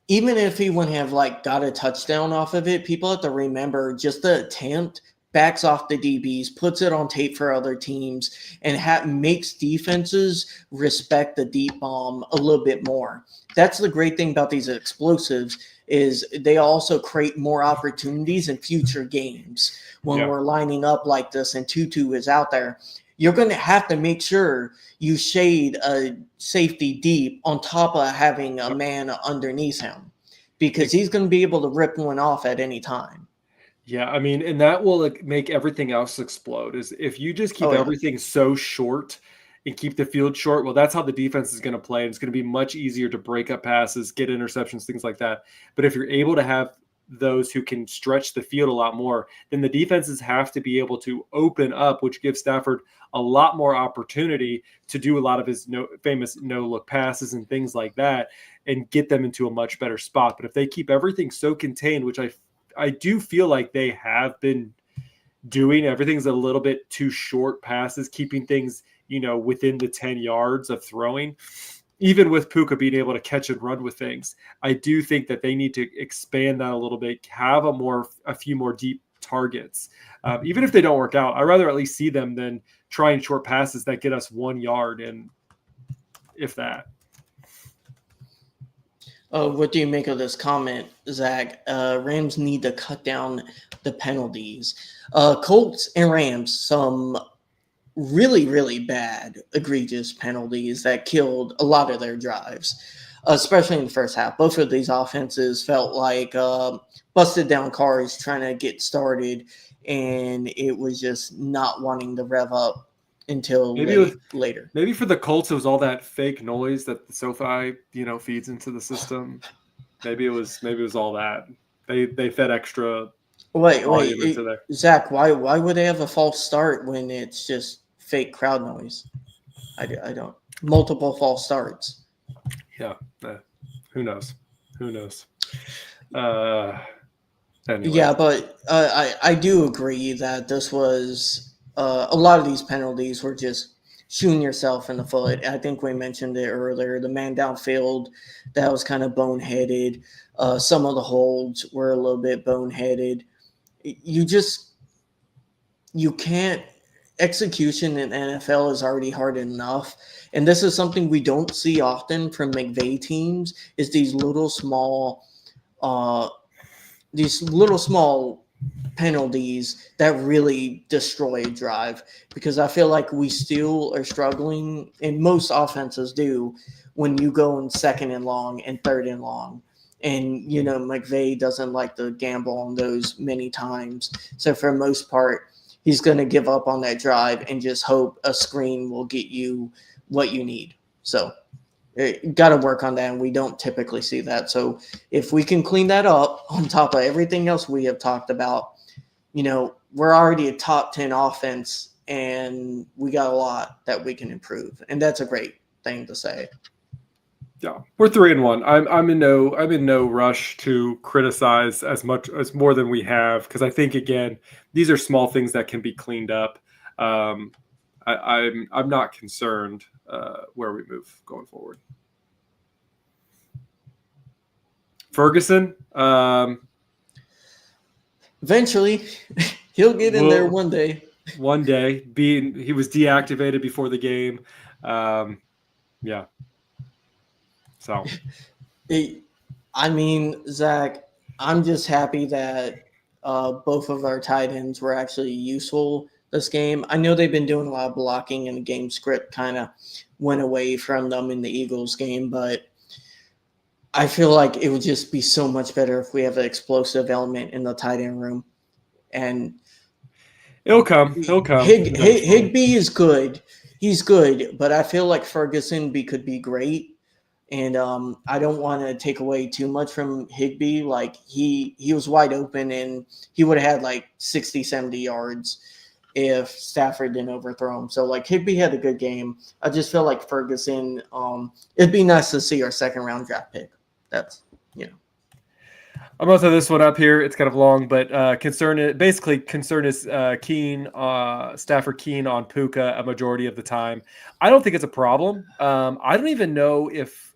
Even if he wouldn't have got a touchdown off of it, people have to remember just the attempt backs off the DBs, puts it on tape for other teams, and makes defenses respect the deep bomb a little bit more. That's the great thing about these explosives is they also create more opportunities in future games when we're lining up like this and Tutu is out there. You're going to have to make sure you shade a safety deep on top of having a man underneath him because he's going to be able to rip one off at any time. Yeah, I mean, and that will make everything else explode. Is if you just keep everything so short and keep the field short, well, that's how the defense is going to play. And it's going to be much easier to break up passes, get interceptions, things like that. But if you're able to have those who can stretch the field a lot more, then the defenses have to be able to open up, which gives Stafford a lot more opportunity to do a lot of his famous no-look passes and things like that and get them into a much better spot. But if they keep everything so contained, which I do feel like they have been doing, everything's a little bit too short passes, keeping things, within the 10 yards of throwing, even with Puka being able to catch and run with things. I do think that they need to expand that a little bit, have a few more deep targets. Even if they don't work out, I'd rather at least see them than trying short passes that get us 1 yard, and if that. What do you make of this comment, Zach? Rams need to cut down the penalties. Colts and Rams, some really, really bad, egregious penalties that killed a lot of their drives, especially in the first half. Both of these offenses felt like busted down cars trying to get started, and it was just not wanting to rev up until later. Maybe for the Colts, it was all that fake noise that the SoFi, feeds into the system. Maybe it was all that. They fed extra volume into Wait, there. Zach, why would they have a false start when it's just fake crowd noise? I don't. Multiple false starts. Yeah. Who knows? Who knows? Anyway. Yeah, but I do agree that this was a lot of these penalties were just shooting yourself in the foot. I think we mentioned it earlier. The man downfield, that was kind of boneheaded. Some of the holds were a little bit boneheaded. You just you can't. Execution in NFL is already hard enough, and this is something we don't see often from McVay teams. Is uh, these little small penalties that really destroy a drive, because I feel like we still are struggling, and most offenses do, when you go in second and long and third and long. And, McVay doesn't like to gamble on those many times. So for the most part, he's going to give up on that drive and just hope a screen will get you what you need. So got to work on that, and we don't typically see that. So if we can clean that up on top of everything else we have talked about, we're already a top 10 offense, and we got a lot that we can improve, and that's a great thing to say. Yeah, we're 3-1. I'm in no rush to criticize as more than we have, because I think, again, these are small things that can be cleaned up. I'm not concerned where we move going forward. Ferguson, eventually he'll get in there one day. One day, he was deactivated before the game. Yeah. So, I mean, Zach, I'm just happy that both of our tight ends were actually useful this game. I know they've been doing a lot of blocking, and the game script kind of went away from them in the Eagles game, but I feel like it would just be so much better if we have an explosive element in the tight end room. And He'll come. Higbee is good. He's good, but I feel like Ferguson could be great. And I don't want to take away too much from Higbee. Like, he was wide open, and he would have had like 60, 70 yards if Stafford didn't overthrow him. So, like, Higbee had a good game. I just feel like Ferguson, it'd be nice to see our second-round draft pick. That's, I'm going to throw this one up here. It's kind of long, but concern is Stafford keen on Puka a majority of the time. I don't think it's a problem. I don't even know if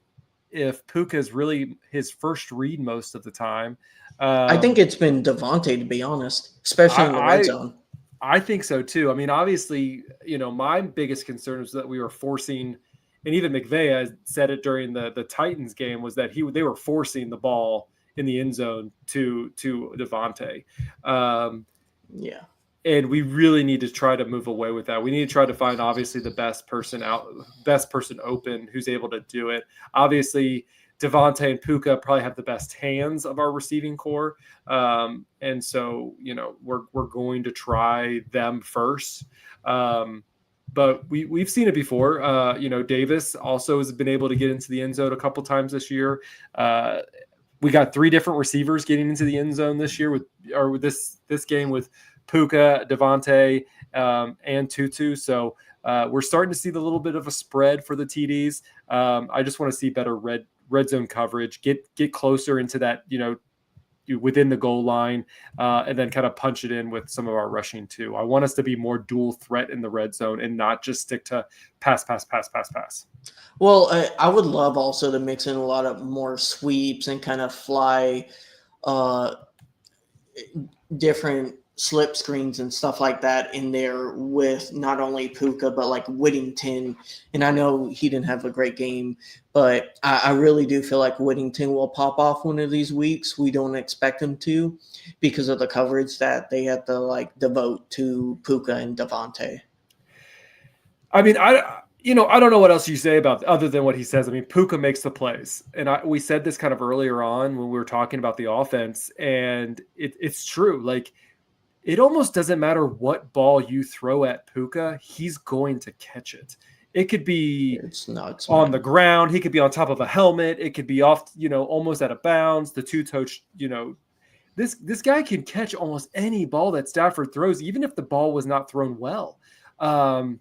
Puka is really his first read most of the time. I think it's been Devontae, to be honest, especially in the red zone. I think so too. I mean, obviously, my biggest concern was that we were forcing, and even McVay said it during the Titans game, was that they were forcing the ball in the end zone to Devontae. Yeah. And we really need to try to move away with that. We need to try to find, obviously, the best person open who's able to do it. Obviously, Devontae and Puka probably have the best hands of our receiving core. And so, we're going to try them first. But we've seen it before. Davis also has been able to get into the end zone a couple times this year. We got 3 different receivers getting into the end zone this year with this game with Puka, Devontae, and Tutu. So we're starting to see the little bit of a spread for the TDs. I just want to see better red zone coverage, get closer into that, within the goal line, and then kind of punch it in with some of our rushing too. I want us to be more dual threat in the red zone and not just stick to pass. Well, I would love also to mix in a lot of more sweeps and kind of fly different slip screens and stuff like that in there with not only Puka, but like Whittington. And I know he didn't have a great game, but I really do feel like Whittington will pop off one of these weeks. We don't expect him to, because of the coverage that they have to devote to Puka and Devontae. I mean, I don't know what else you say about other than what he says. I mean, Puka makes the plays, and we said this kind of earlier on when we were talking about the offense, and it's true. Like, it almost doesn't matter what ball you throw at Puka, he's going to catch it. It could be It's nuts, on man. the ground. He could be on top of a helmet. It could be off, almost out of bounds. The two-toe, this guy can catch almost any ball that Stafford throws, even if the ball was not thrown well. And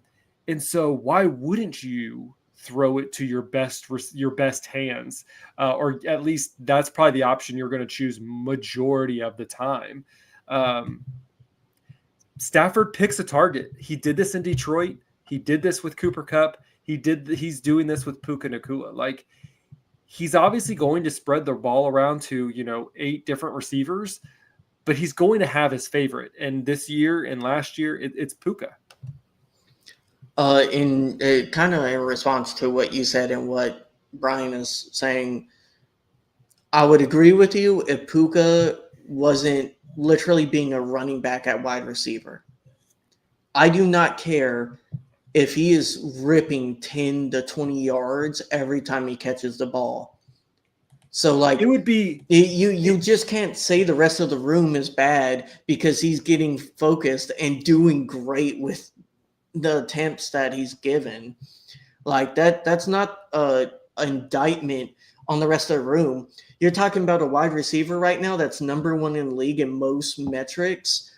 so why wouldn't you throw it to your best hands? Or at least that's probably the option you're going to choose majority of the time. Stafford picks a target. He did this in Detroit. He did this with Cooper Kupp. He's doing this with Puka Nacua. Like, he's obviously going to spread the ball around to, 8 different receivers, but he's going to have his favorite. And this year and last year, it's Puka. In kind of in response to what you said and what Brian is saying, I would agree with you if Puka wasn't literally being a running back at wide receiver. I do not care if he is ripping 10 to 20 yards every time he catches the ball. So, like, it would be you just can't say the rest of the room is bad because he's getting focused and doing great with the attempts that he's given. Like, that's not an indictment on the rest of the room. You're talking about a wide receiver right now that's number 1 in the league in most metrics,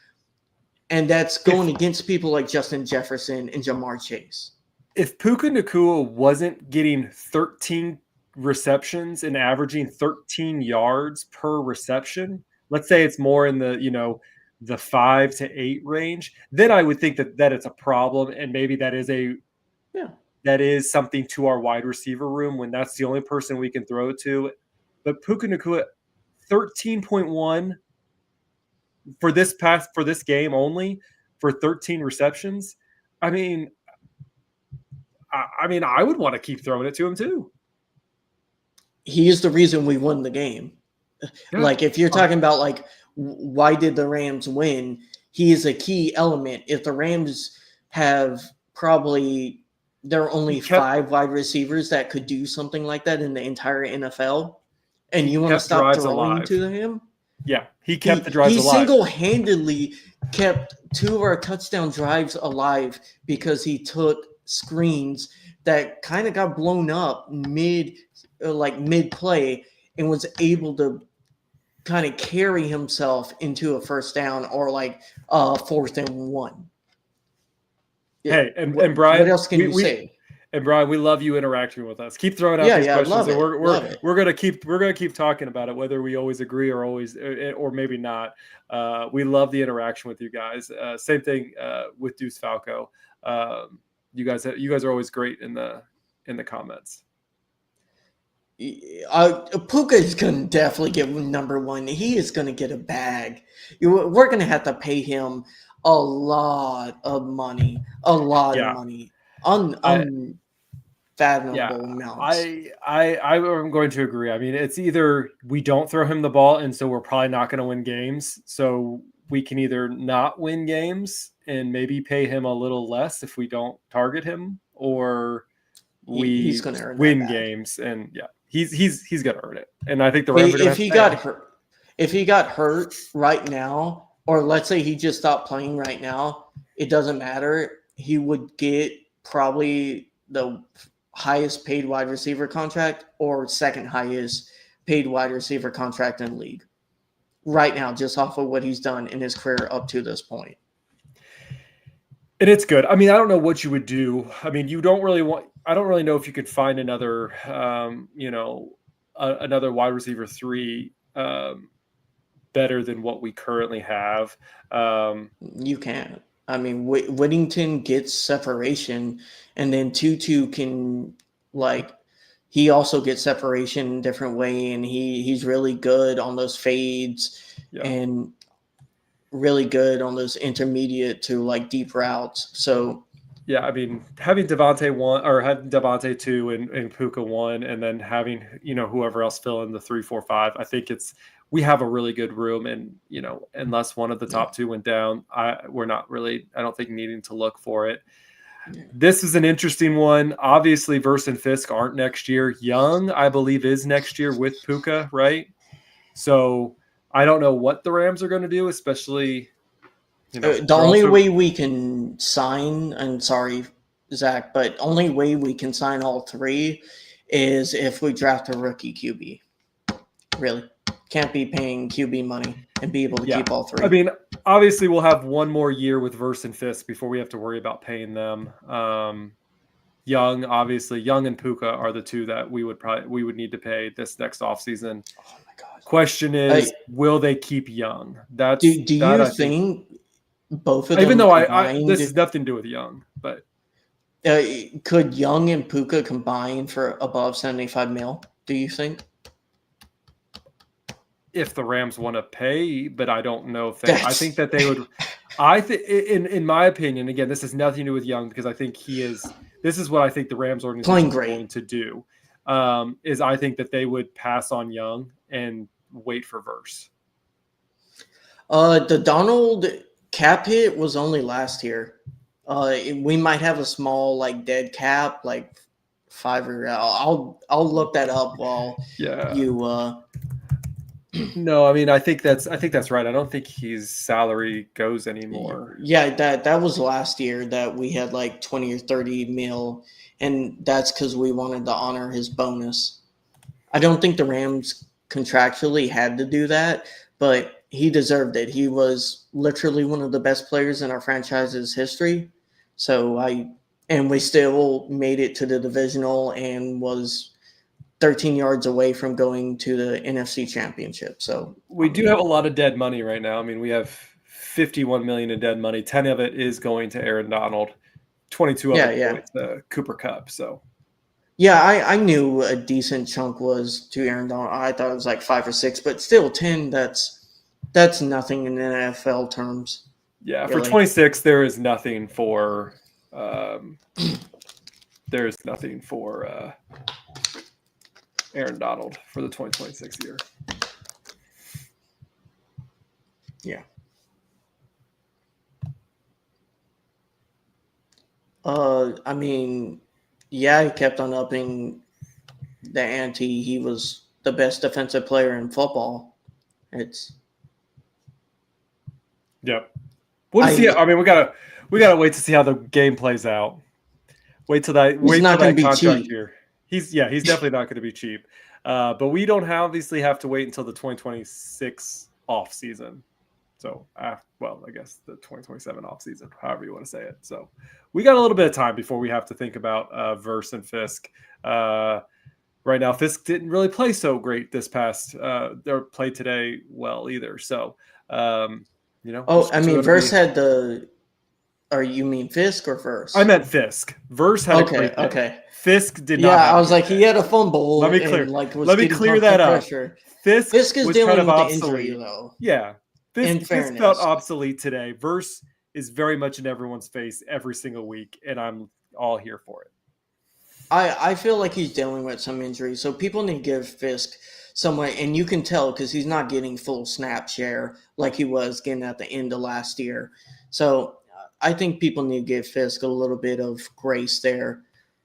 and that's going against people like Justin Jefferson and Jamar Chase. If Puka Nacua wasn't getting 13 receptions and averaging 13 yards per reception, let's say it's more in the 5 to 8 range, then I would think that it's a problem, and maybe that is something to our wide receiver room when that's the only person we can throw it to. But Puka Nacua, 13.1 for this game only for 13 receptions. I mean, I would want to keep throwing it to him too. He is the reason we won the game. Yeah. Like, if you're talking about, like, why did the Rams win, he is a key element. If the Rams have there are only 5 wide receivers that could do something like that in the entire NFL, and you want to stop throwing to him? Yeah, he kept the drives alive. He single-handedly kept 2 of our touchdown drives alive because he took screens that kind of got blown up mid-play and was able to kind of carry himself into a first down or like 4th and 1. Hey, and Brian, what else can you say? And Brian, we love you interacting with us. Keep throwing out these questions. Love it. We're gonna keep talking about it, whether we always agree or maybe not. We love the interaction with you guys. Same thing with Deuce Falco. You guys are always great in the comments. Puka is going to definitely get number 1. He is going to get a bag. We're going to have to pay him a lot of money. Unfathomable amounts. I'm going to agree. I mean, it's either we don't throw him the ball, and so we're probably not going to win games. So we can either not win games and maybe pay him a little less if we don't target him, or he's going to win games. And yeah, he's going to earn it. And I think the Rams are going to if he got hurt right now, or let's say he just stopped playing right now, it doesn't matter. He would get probably the highest paid wide receiver contract or second highest paid wide receiver contract in the league right now, just off of what he's done in his career up to this point. And it's good. I mean, I don't know what you would do. I mean, I don't really know if you could find another, another wide receiver 3 better than what we currently have. You can't. I mean, Whittington gets separation, and then Tutu can, he also gets separation in a different way, and he's really good on those fades and really good on those intermediate to deep routes. So yeah, I mean, having Devontae 1 or having Devontae 2 and Puka 1, and then having whoever else fill in the 3, 4, 5. I think we have a really good room, and unless one of the top 2 went down, we're not really, I don't think, needing to look for it. Yeah. This is an interesting one. Obviously, Verse and Fisk aren't next year. Young, I believe, is next year with Puka, right? So I don't know what the Rams are going to do, especially. The only way we can sign, I'm sorry Zach, but only way we can sign all three is if we draft a rookie QB. Really. Can't be paying QB money and be able to keep all three. I mean, obviously we'll have one more year with Verse and Fisk before we have to worry about paying them. Young and Puka are the two that we would need to pay this next offseason. Oh my God. Question is, will they keep Young? Do you think both of them, even though this has nothing to do with Young, but could Young and Puka combine for above $75 million, do you think? If the Rams want to pay, but I don't know if I think that they would. I think, in my opinion, again, this has nothing to do with Young because I think this is what I think the Rams organization is going to do. Is I think that they would pass on Young and wait for Verse. The Donald cap hit was only last year. We might have a small dead cap, like $5 or I'll look that up while you. No, I mean I think that's right. I don't think his salary goes anymore. Yeah, that was last year that we had like 20 or 30 mil, and that's because we wanted to honor his bonus. I don't think the Rams contractually had to do that, but he deserved it. He was literally one of the best players in our franchise's history. And we still made it to the divisional and was 13 yards away from going to the NFC Championship. So we do have a lot of dead money right now. I mean, we have $51 million in dead money. 10 of it is going to Aaron Donald. 22 of it going to Cooper Kupp. So yeah, I knew a decent chunk was to Aaron Donald. I thought it was like 5 or 6, but still 10. That's nothing in NFL terms. Yeah, really. For 26, there is nothing for. There's nothing for. Aaron Donald for the 2026 year. Yeah. I mean, yeah, he kept on upping the ante. He was the best defensive player in football. Yep. We'll see. I mean, we gotta wait to see how the game plays out. Wait till that contract year. He's definitely not going to be cheap. But we don't obviously have to wait until the 2026 off season. So, I guess the 2027 off season, however you want to say it. So we got a little bit of time before we have to think about Verse and Fisk. Right now, Fisk didn't really play so great this past. Their play today well either. So, Oh, I mean, Verse had the. Or you mean Fisk or Verse? I meant Fisk. Verse had a great day. Okay. Fisk did not. Yeah, I was like, he had a fumble. Let me clear that up. Fisk is dealing with the injury, though. Yeah, Fisk felt obsolete today. Verse is very much in everyone's face every single week, and I'm all here for it. I feel like he's dealing with some injury, so people need to give Fisk some way, and you can tell because he's not getting full snap share like he was getting at the end of last year. So I think people need to give Fisk a little bit of grace there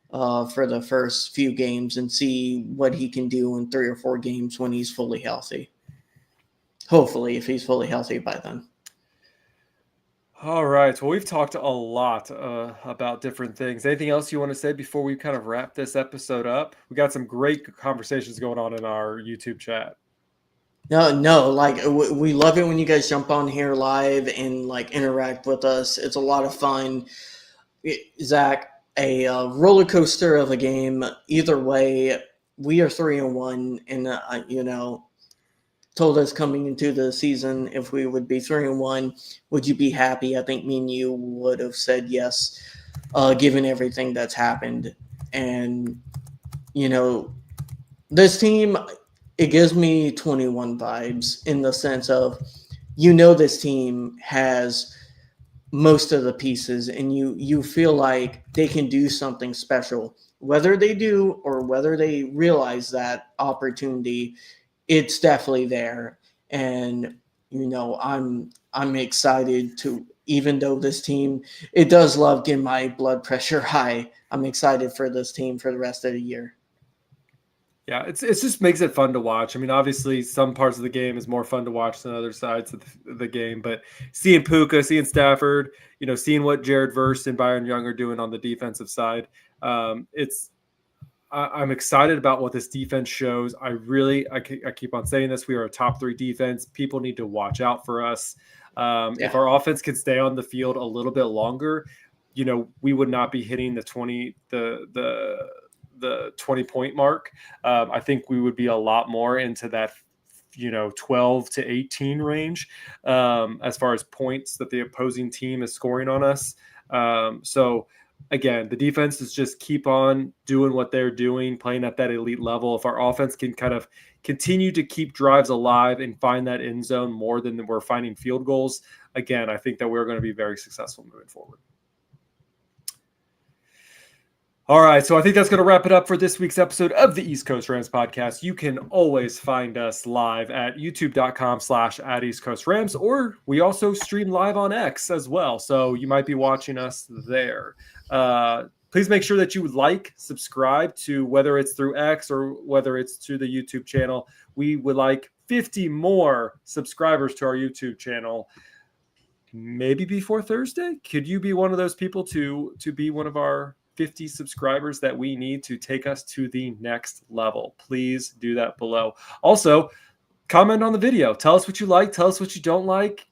for the first few games and see what he can do in 3 or 4 games when he's fully healthy. Hopefully, if he's fully healthy by then. All right. Well, we've talked a lot about different things. Anything else you want to say before we kind of wrap this episode up? We got some great conversations going on in our YouTube chat. No, we love it when you guys jump on here live and interact with us. It's a lot of fun. Zach, a roller coaster of a game. Either way, we are 3-1, and told us coming into the season if we would be 3-1, would you be happy? I think me and you would have said yes, given everything that's happened. And this team. It gives me 21 vibes in the sense of, this team has most of the pieces and you feel like they can do something special. Whether they do or whether they realize that opportunity, it's definitely there. And, I'm excited to, even though this team, it does love getting my blood pressure high. I'm excited for this team for the rest of the year. Yeah, it just makes it fun to watch. I mean, obviously, some parts of the game is more fun to watch than other sides of the game. But seeing Puka, seeing Stafford, seeing what Jared Verse and Byron Young are doing on the defensive side, I'm excited about what this defense shows. I keep on saying this. We are a top 3 defense. People need to watch out for us. If our offense can stay on the field a little bit longer, we would not be hitting the 20-point mark. I think we would be a lot more into that 12 to 18 range as far as points that the opposing team is scoring on us. So again, the defense is just keep on doing what they're doing, playing at that elite level. If our offense can kind of continue to keep drives alive and find that end zone more than we're finding field goals, again, I think that we're going to be very successful moving forward. All right, so I think that's going to wrap it up for this week's episode of the East Coast Rams podcast. You can always find us live at youtube.com/@EastCoastRams, or we also stream live on X as well. So you might be watching us there. Please make sure that you subscribe to whether it's through X or whether it's to the YouTube channel. We would like 50 more subscribers to our YouTube channel. Maybe before Thursday. Could you be one of those people to be one of our 50 subscribers that we need to take us to the next level? Please do that below. Also, comment on the video. Tell us what you like. Tell us what you don't like.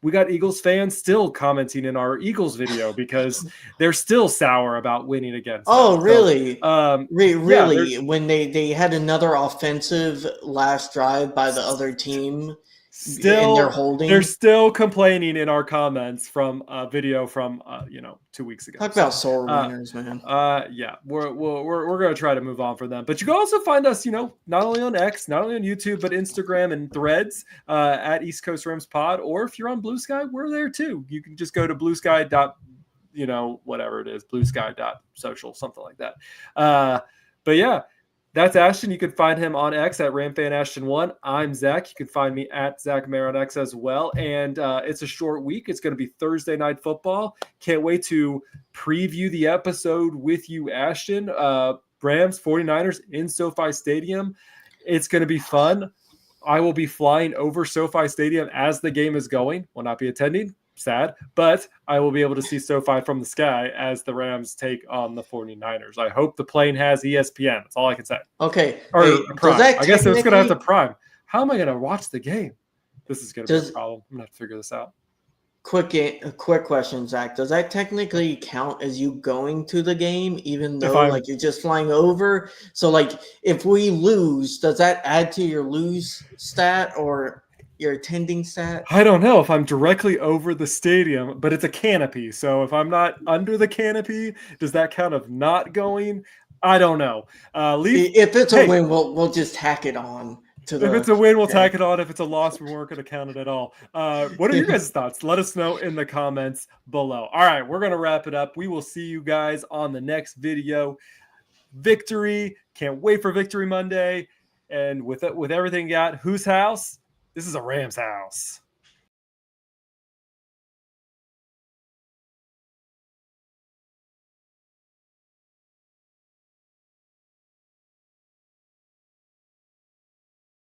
We got Eagles fans still commenting in our Eagles video because they're still sour about winning against us. Really? So, really? When they had another offensive last drive by the other team, and they're holding. They're still complaining in our comments from a video from 2 weeks ago. Talk about sore winners, man. Yeah, we're gonna try to move on from them. But you can also find us, not only on X, not only on YouTube, but Instagram and Threads at East Coast Rams Pod. Or if you're on Blue Sky, we're there too. You can just go to bluesky. Whatever it is, bluesky.social, something like that. But yeah. That's Ashton. You can find him on X at RamFanAshton1. I'm Zach. You can find me at Zach Mayer on X as well. And it's a short week. It's going to be Thursday Night Football. Can't wait to preview the episode with you, Ashton. Rams, 49ers in SoFi Stadium. It's going to be fun. I will be flying over SoFi Stadium as the game is going. Will not be attending. Sad, but I will be able to see SoFi from the sky as the Rams take on the 49ers. I hope the plane has ESPN. That's all I can say. Okay. Or Prime. I guess it's going to have to Prime. How am I going to watch the game? This is going to be a problem. I'm going to have to figure this out. Quick question, Zach. Does that technically count as you going to the game, even though you're just flying over? So if we lose, does that add to your lose stat or your attending stat? I don't know if I'm directly over the stadium, but it's a canopy. So if I'm not under the canopy, does that count of not going? I don't know. If it's a win, we'll just tack it on. If it's a win, we'll tack it on. If it's a loss, we weren't going to count it at all. What are your guys' thoughts? Let us know in the comments below. All right, we're going to wrap it up. We will see you guys on the next video. Victory. Can't wait for Victory Monday. And with everything got, whose house? This is a Rams house.